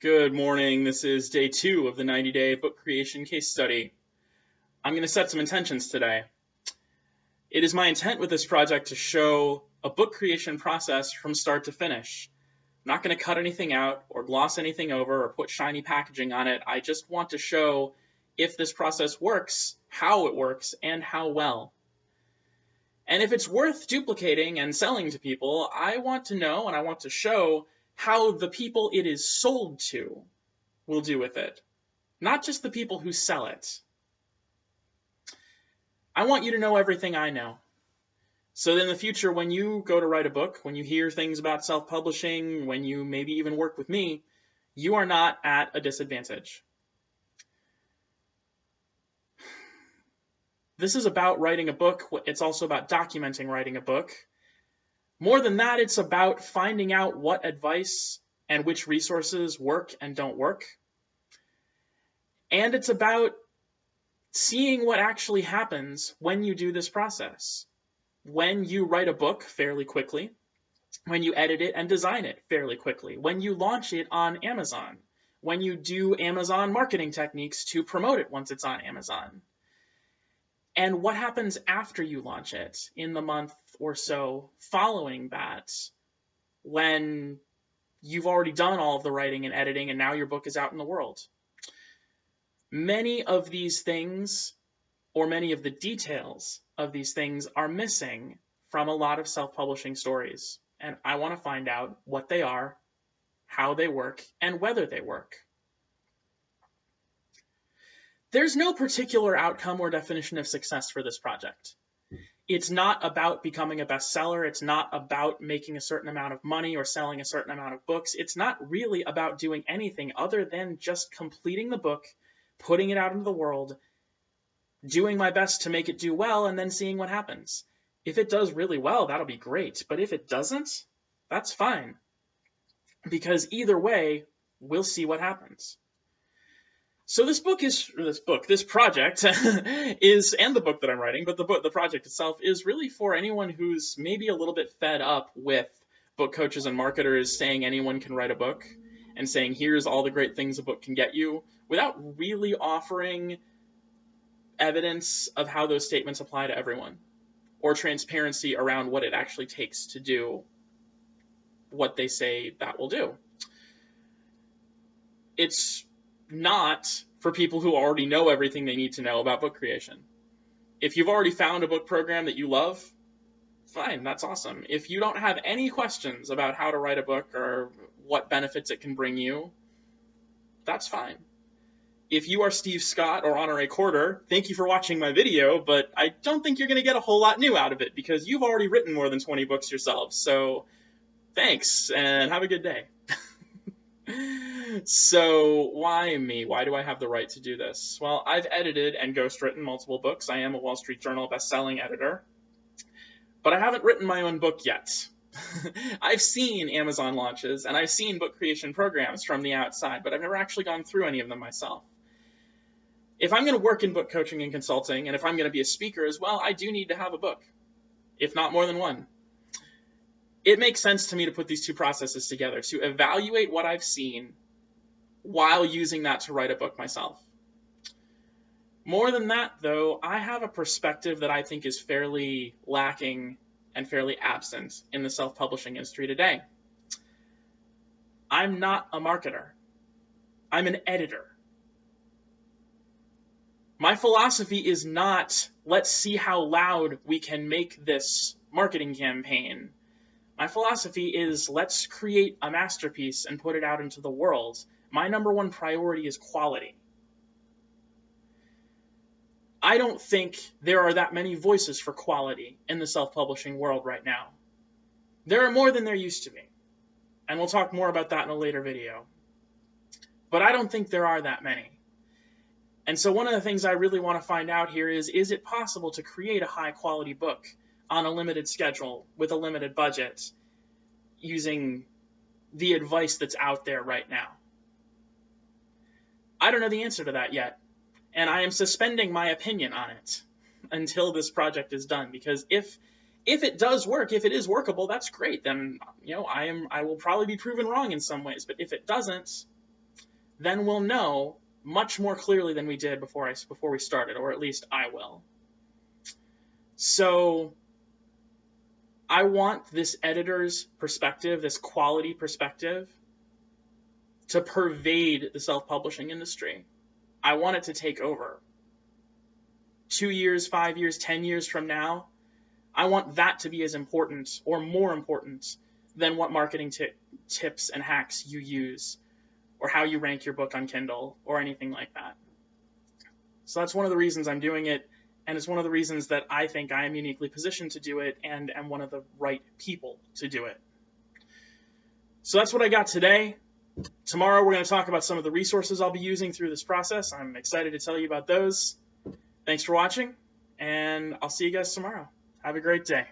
Good morning. This is day 2 of the 90-day book creation case study. I'm going to set some intentions today. It is my intent with this project to show a book creation process from start to finish. I'm not going to cut anything out or gloss anything over or put shiny packaging on it. I just want to show if this process works, how it works, and how well. And if it's worth duplicating and selling to people, I want to know and I want to show how the people it is sold to will do with it, not just the people who sell it. I want you to know everything I know. So that in the future, when you go to write a book, when you hear things about self-publishing, when you maybe even work with me, you are not at a disadvantage. This is about writing a book. It's also about documenting writing a book. More than that, it's about finding out what advice and which resources work and don't work. And it's about seeing what actually happens when you do this process. When you write a book fairly quickly, when you edit it and design it fairly quickly, when you launch it on Amazon, when you do Amazon marketing techniques to promote it once it's on Amazon. And what happens after you launch it in the month or so following that, when you've already done all of the writing and editing and now your book is out in the world. Many of these things, or many of the details of these things, are missing from a lot of self-publishing stories. And I want to find out what they are, how they work, and whether they work. There's no particular outcome or definition of success for this project. It's not about becoming a bestseller. It's not about making a certain amount of money or selling a certain amount of books. It's not really about doing anything other than just completing the book, putting it out into the world, doing my best to make it do well, and then seeing what happens. If it does really well, that'll be great. But if it doesn't, that's fine. Because either way, we'll see what happens. So this project is, and the book that I'm writing, but the project itself is really for anyone who's maybe a little bit fed up with book coaches and marketers saying anyone can write a book and saying here's all the great things a book can get you, without really offering evidence of how those statements apply to everyone, or transparency around what it actually takes to do what they say that will do. It's not for people who already know everything they need to know about book creation. If you've already found a book program that you love, fine, that's awesome. If you don't have any questions about how to write a book or what benefits it can bring you, that's fine. If you are Steve Scott or Honore Corder, thank you for watching my video, but I don't think you're going to get a whole lot new out of it because you've already written more than 20 books yourselves. So thanks and have a good day. So why me? Why do I have the right to do this? Well, I've edited and ghostwritten multiple books. I am a Wall Street Journal best-selling editor, but I haven't written my own book yet. I've seen Amazon launches and I've seen book creation programs from the outside, but I've never actually gone through any of them myself. If I'm going to work in book coaching and consulting, and if I'm going to be a speaker as well, I do need to have a book, if not more than one. It makes sense to me to put these two processes together, to evaluate what I've seen while using that to write a book myself. More than that, though, I have a perspective that I think is fairly lacking and fairly absent in the self-publishing industry today. I'm not a marketer. I'm an editor. My philosophy is not, let's see how loud we can make this marketing campaign. My philosophy is, let's create a masterpiece and put it out into the world. My number one priority is quality. I don't think there are that many voices for quality in the self-publishing world right now. There are more than there used to be. And we'll talk more about that in a later video. But I don't think there are that many. And so one of the things I really want to find out here is it possible to create a high-quality book on a limited schedule with a limited budget using the advice that's out there right now? I don't know the answer to that yet, and I am suspending my opinion on it until this project is done, because if it does work, if it is workable, that's great. Then I will probably be proven wrong in some ways, but if it doesn't, then we'll know much more clearly than we did before we started, or at least I will. So I want this editor's perspective, this quality perspective, to pervade the self-publishing industry. I want it to take over. 2 years, 5 years, 10 years from now, I want that to be as important or more important than what marketing tips and hacks you use, or how you rank your book on Kindle, or anything like that. So that's one of the reasons I'm doing it, and it's one of the reasons that I think I am uniquely positioned to do it and am one of the right people to do it. So that's what I got today. Tomorrow we're going to talk about some of the resources I'll be using through this process. I'm excited to tell you about those. Thanks for watching, and I'll see you guys tomorrow. Have a great day.